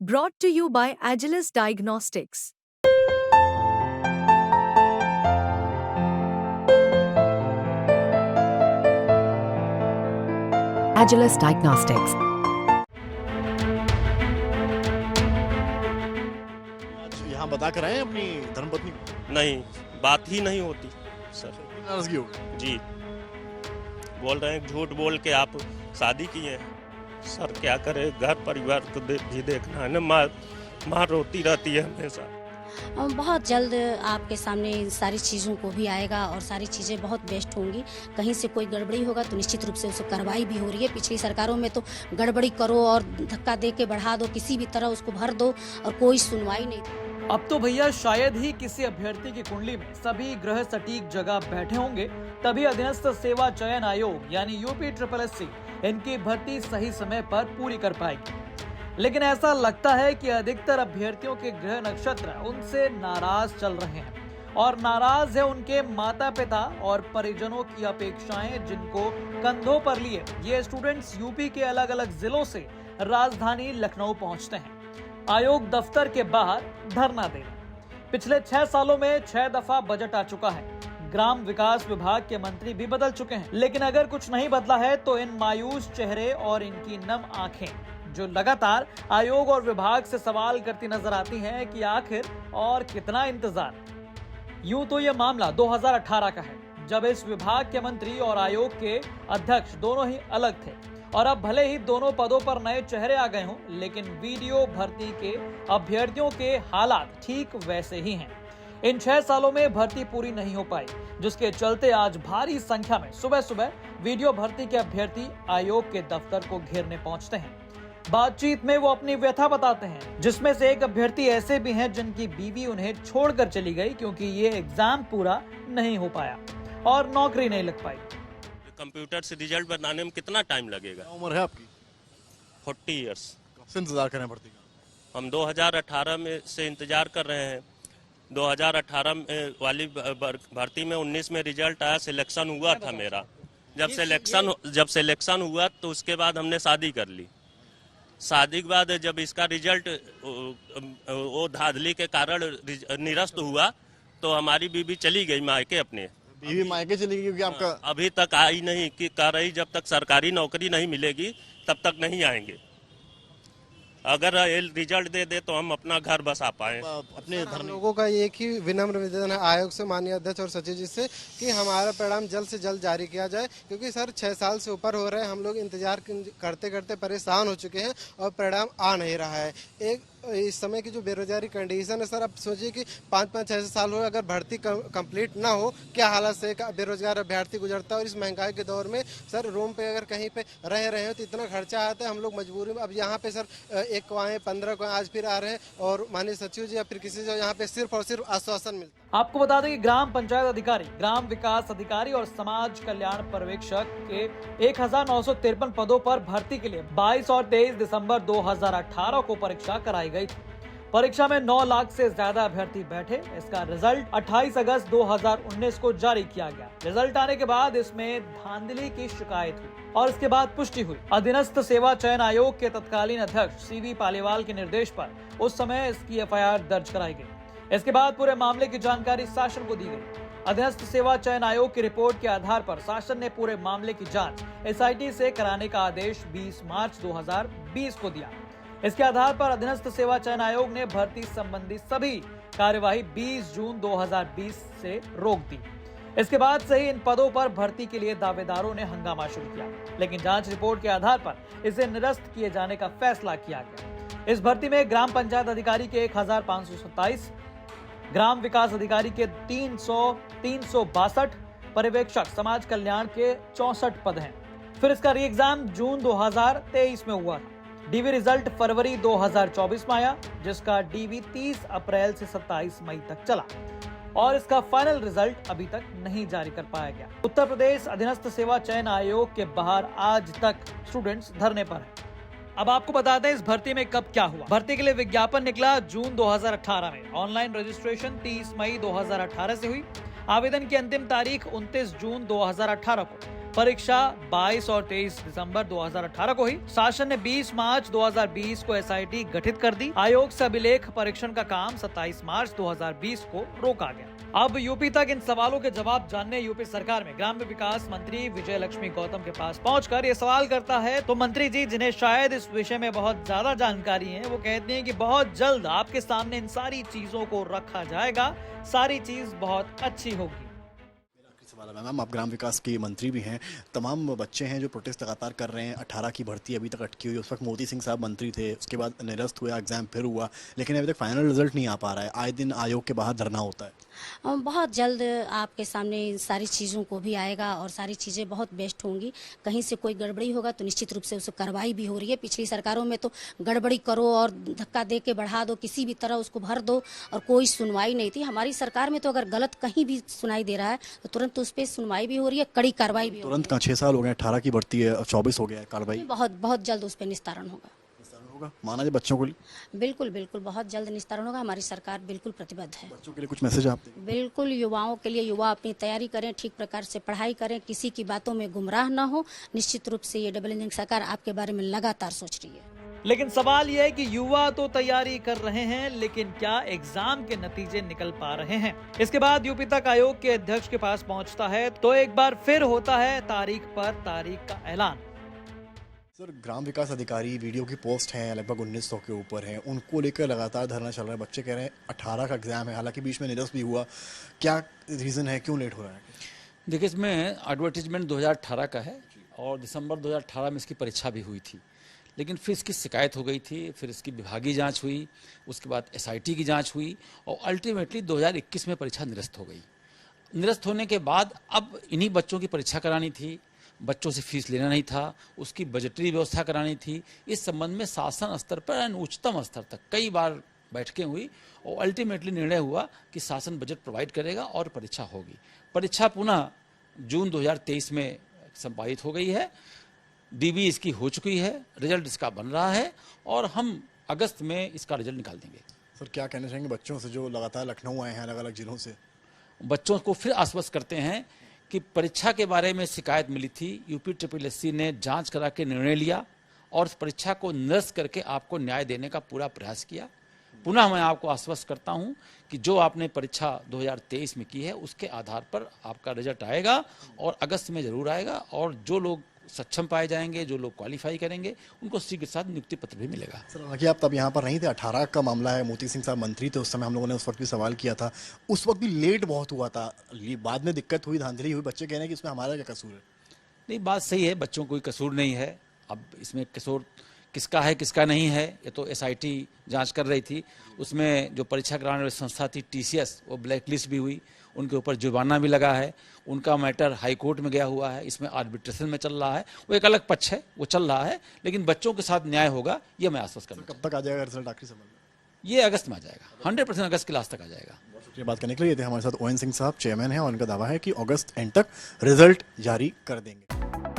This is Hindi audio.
Brought to you by Agilus Diagnostics. Agilus Diagnostics. आज यहाँ बता कर आए हैं अपनी धर्मपत्नी को? नहीं, बात ही नहीं होती सर। नाराजगी हो गई? जी, बोल रहे हैं झूठ बोल के आप शादी किए हैं। सर क्या करे, घर परिवार को भी देखना है ना। माँ रोती रहती है हमेशा। बहुत जल्द आपके सामने इन सारी चीज़ों को भी आएगा और सारी चीज़ें बहुत बेस्ट होंगी। कहीं से कोई गड़बड़ी होगा तो निश्चित रूप से उसे कार्रवाई भी हो रही है। पिछली सरकारों में तो गड़बड़ी करो और धक्का दे के बढ़ा दो, किसी भी तरह उसको भर दो और कोई सुनवाई नहीं। अब तो भैया शायद ही किसी अभ्यर्थी की कुंडली में सभी ग्रह सटीक जगह बैठे होंगे, तभी अधीनस्थ सेवा चयन आयोग यानी यूपी इनकी भर्ती सही समय पर पूरी कर पाएगी। लेकिन ऐसा लगता है कि अधिकतर अभ्यर्थियों के ग्रह नक्षत्र उनसे नाराज चल रहे हैं और नाराज है उनके माता पिता और परिजनों की अपेक्षाएं, जिनको कंधों पर लिए ये स्टूडेंट्स यूपी के अलग अलग जिलों से राजधानी लखनऊ पहुंचते हैं आयोग दफ्तर के बाहर धरना देने। पिछले 6 सालों में 6 दफा बजट आ चुका है, ग्राम विकास विभाग के मंत्री भी बदल चुके हैं, लेकिन अगर कुछ नहीं बदला है तो इन मायूस चेहरे और इनकी नम आंखें जो लगातार आयोग और विभाग से सवाल करती नजर आती हैं कि आखिर और कितना इंतजार। यूं तो यह मामला 2018 का है, जब इस विभाग के मंत्री और आयोग के अध्यक्ष दोनों ही अलग थे और अब भले ही दोनों पदों पर नए चेहरे आ गए हों, लेकिन वीडियो भर्ती के अभ्यर्थियों के हालात ठीक वैसे ही हैं। इन 6 सालों में भर्ती पूरी नहीं हो पाई, जिसके चलते आज भारी संख्या में सुबह सुबह वीडियो भर्ती के अभ्यर्थी आयोग के दफ्तर को घेरने पहुंचते हैं। बातचीत में वो अपनी व्यथा बताते हैं, जिसमें से एक अभ्यर्थी ऐसे भी हैं जिनकी बीवी उन्हें छोड़कर चली गई क्योंकि ये एग्जाम पूरा नहीं हो पाया और नौकरी नहीं लग पाई। कंप्यूटर से रिजल्ट बनाने में कितना टाइम लगेगा? क्या उम्र है आपकी? 40 इयर्स। कब से इंतजार कर रहे हैं भर्ती का? हम 2018 में से इंतजार कर रहे हैं। 2018 में वाली भर्ती में 19 में रिजल्ट आया, सिलेक्शन हुआ था मेरा। जब सिलेक्शन हुआ तो उसके बाद हमने शादी कर ली। शादी के बाद जब इसका रिजल्ट वो धांधली के कारण निरस्त हुआ तो हमारी बीवी चली गई मायके अपने। बीवी मायके चली गई क्योंकि आपका अभी तक आई नहीं कि कह रही जब तक सरकारी नौकरी नहीं मिलेगी तब तक नहीं आएंगे। अगर ये रिजल्ट दे दे तो हम अपना घर बसा पाए। अपने हम धर्म लोगों का एक ही विनम्र निवेदन है आयोग से, माननीय अध्यक्ष और सचिव जी से, कि हमारा परिणाम जल्द से जल्द जारी किया जाए, क्योंकि सर 6 साल से ऊपर हो रहे हैं, हम लोग इंतजार करते करते परेशान हो चुके हैं और परिणाम आ नहीं रहा है। एक इस समय की जो बेरोजगारी कंडीशन है सर, अब सोचिए कि 5-6 साल हो अगर भर्ती कंप्लीट ना हो, क्या हालत से एक बेरोजगार अभ्यर्थी गुजरता है। और इस महंगाई के दौर में सर रूम पे अगर कहीं पे रह रहे हो तो इतना खर्चा आता है, हम लोग मजबूरी में अब यहाँ पे सर 1 को आए 15 को आज फिर आ रहे हैं और माननीय सचिव जी या फिर किसी से यहाँ पे सिर्फ और सिर्फ आश्वासन मिलता है। आपको बता दें कि ग्राम पंचायत अधिकारी, ग्राम विकास अधिकारी और समाज कल्याण पर्यवेक्षक के 1953 पदों पर भर्ती के लिए 22 और 23 दिसंबर 2018 को परीक्षा कराई गई थी। परीक्षा में 9 लाख से ज्यादा अभ्यर्थी बैठे। इसका रिजल्ट 28 अगस्त 2019 को जारी किया गया। रिजल्ट आने के बाद इसमें धांधली की शिकायत हुई और इसके बाद पुष्टि हुई। अधीनस्थ सेवा चयन आयोग के तत्कालीन अध्यक्ष CV पालीवाल के निर्देश पर उस समय इसकी FIR दर्ज कराई गई। इसके बाद पूरे मामले की जानकारी शासन को दी गई। अधीनस्थ सेवा चयन आयोग की रिपोर्ट के आधार पर शासन ने पूरे मामले की जांच SIT से कराने का आदेश 20 मार्च 2020 को दिया। इसके आधार पर अधीनस्थ सेवा चयन आयोग ने भर्ती संबंधी सभी कार्यवाही 20 जून 2020 से रोक दी। इसके बाद से ही इन पदों पर भर्ती के लिए दावेदारों ने हंगामा शुरू किया, लेकिन जांच रिपोर्ट के आधार पर इसे निरस्त किए जाने का फैसला किया गया। इस भर्ती में ग्राम पंचायत अधिकारी के 1527, ग्राम विकास अधिकारी के 362, पर्यवेक्षक समाज कल्याण के 64 पद हैं। फिर इसका री एग्जाम जून 2023 में हुआ था। डीवी रिजल्ट फरवरी 2024 में आया, जिसका डीवी 30 अप्रैल से 27 मई तक चला और इसका फाइनल रिजल्ट अभी तक नहीं जारी कर पाया गया। उत्तर प्रदेश अधीनस्थ सेवा चयन आयोग के बाहर आज तक स्टूडेंट्स धरने पर हैं। अब आपको बता दें इस भर्ती में कब क्या हुआ। भर्ती के लिए विज्ञापन निकला जून 2018 में। ऑनलाइन रजिस्ट्रेशन 30 मई 2018 से हुई। आवेदन की अंतिम तारीख 29 जून 2018 को। परीक्षा 22 और 23 दिसंबर 2018 को हुई। शासन ने 20 मार्च 2020 को एसआईटी गठित कर दी। आयोग से अभिलेख परीक्षण का काम 27 मार्च 2020 को रोका गया। अब यूपी तक इन सवालों के जवाब जानने यूपी सरकार में ग्राम्य विकास मंत्री विजय लक्ष्मी गौतम के पास पहुंचकर ये सवाल करता है तो मंत्री जी, जिन्हें शायद इस विषय में बहुत ज्यादा जानकारी है, वो कहते हैं कि बहुत जल्द आपके सामने इन सारी चीजों को रखा जाएगा, सारी चीज बहुत अच्छी होगी। सवाल है मैम, आप ग्राम विकास के मंत्री भी हैं, तमाम बच्चे हैं जो प्रोटेस्ट लगातार कर रहे हैं, 18 की भर्ती अभी तक अटकी हुई है। उस वक्त मोदी सिंह साहब मंत्री थे, उसके बाद निरस्त हुआ, एग्जाम फिर हुआ, लेकिन अभी तक फाइनल रिजल्ट नहीं आ पा रहा है। आए दिन आयोग के बाहर धरना होता है। बहुत जल्द आपके सामने इन सारी चीज़ों को भी आएगा और सारी चीज़ें बहुत बेस्ट होंगी। कहीं से कोई गड़बड़ी होगा तो निश्चित रूप से उसे कार्रवाई भी हो रही है। पिछली सरकारों में तो गड़बड़ी करो और धक्का दे के बढ़ा दो, किसी भी तरह उसको भर दो और कोई सुनवाई नहीं थी। हमारी सरकार में तो अगर गलत कहीं भी सुनाई दे रहा है तो तुरंत उस पर सुनवाई भी हो रही है, कड़ी कार्रवाई भी हो रही तुरंत कहाँ 6 साल हो गए, 18 की भर्ती है, 24 हो गया है, कार्रवाई है। बहुत जल्द उस पर निस्तारण होगा। माना जाए बच्चों के लिए? बिल्कुल बहुत जल्द निस्तारण होगा। हमारी सरकार बिल्कुल प्रतिबद्ध है। बच्चों के लिए कुछ मैसेज आप दें? बिल्कुल, युवाओं के लिए, युवा अपनी तैयारी करें, ठीक प्रकार से पढ़ाई करें, किसी की बातों में गुमराह न हो। निश्चित रूप से ये डबल इंजन सरकार आपके बारे में लगातार सोच रही है। लेकिन सवाल यह है कि युवा तो तैयारी कर रहे हैं, लेकिन क्या एग्जाम के नतीजे निकल पा रहे हैं? इसके बाद यूपी तक आयोग के अध्यक्ष के पास पहुंचता है तो एक बार फिर होता है तारीख पर तारीख का ऐलान। सर, ग्राम विकास अधिकारी वीडियो की पोस्ट है, लगभग 1900 के ऊपर है, उनको लेकर लगातार धरना चल रहा है। बच्चे कह रहे हैं 18 का एग्जाम है, हालांकि बीच में निरस्त भी हुआ। क्या रीजन है, क्यों लेट हो रहा है? देखिए, इसमें एडवर्टीजमेंट 2018 का है और दिसंबर 2018 में इसकी परीक्षा भी हुई थी, लेकिन फिर इसकी शिकायत हो गई थी, फिर इसकी विभागीय जांच हुई, उसके बाद एसआईटी की जांच हुई और अल्टीमेटली 2021 में परीक्षा निरस्त हो गई। निरस्त होने के बाद अब इन्हीं बच्चों की परीक्षा करानी थी, बच्चों से फीस लेना नहीं था, उसकी बजटरी व्यवस्था करानी थी। इस संबंध में शासन स्तर पर उच्चतम स्तर तक कई बार बैठकें हुई और अल्टीमेटली निर्णय हुआ कि शासन बजट प्रोवाइड करेगा और परीक्षा होगी। परीक्षा पुनः जून 2023 में संपादित हो गई है, डीबी इसकी हो चुकी है, रिजल्ट इसका बन रहा है और हम अगस्त में इसका रिजल्ट निकाल देंगे। सर, क्या कहना चाहेंगे बच्चों से जो लगातार लखनऊ आए हैं अलग अलग जिलों से? बच्चों को फिर आश्वस्त करते हैं कि परीक्षा के बारे में शिकायत मिली थी, यूपी SSSC ने जांच करा के निर्णय लिया और परीक्षा को निरस्त करके आपको न्याय देने का पूरा प्रयास किया। पुनः मैं आपको आश्वस्त करता हूं कि जो आपने परीक्षा 2023 में की है उसके आधार पर आपका रिजल्ट आएगा और अगस्त में जरूर आएगा और जो लोग सक्षम पाए जाएंगे, जो लोग क्वालिफाई करेंगे, उनको शीघ्र के साथ नियुक्ति पत्र भी मिलेगा। सर, हालांकि आप तब यहाँ पर नहीं थे, 18 का मामला है, मोती सिंह साहब मंत्री थे उस समय, हम लोगों ने उस वक्त भी सवाल किया था, उस वक्त भी लेट बहुत हुआ था, बाद में दिक्कत हुई, धांधली हुई, बच्चे कह रहे हैं कि इसमें हमारा क्या कसूर है? नहीं, बात सही है, बच्चों को कोई कसूर नहीं है। अब इसमें कसूर किसका है किसका नहीं है ये तो एसआईटी जांच कर रही थी। उसमें जो परीक्षा कराने वाली संस्था थी टीसीएस, वो ब्लैक लिस्ट भी हुई, उनके ऊपर जुर्माना भी लगा है, उनका मैटर हाई कोर्ट में गया हुआ है, इसमें आर्बिट्रेशन में चल रहा है, वो एक अलग पक्ष है, वो चल रहा है, लेकिन बच्चों के साथ न्याय होगा, ये मैं आश्वस्त करूँगा। कब तक आ जाएगा रिजल्ट आखिरी समय में? ये अगस्त में आ जाएगा, 100% अगस्त के लास्ट तक आ जाएगा। बहुत शुक्रिया बात करने के लिए। ये थे हमारे साथ ओएन सिंह साहब, चेयरमैन हैं और उनका दावा है कि अगस्त एंड तक रिजल्ट जारी कर देंगे।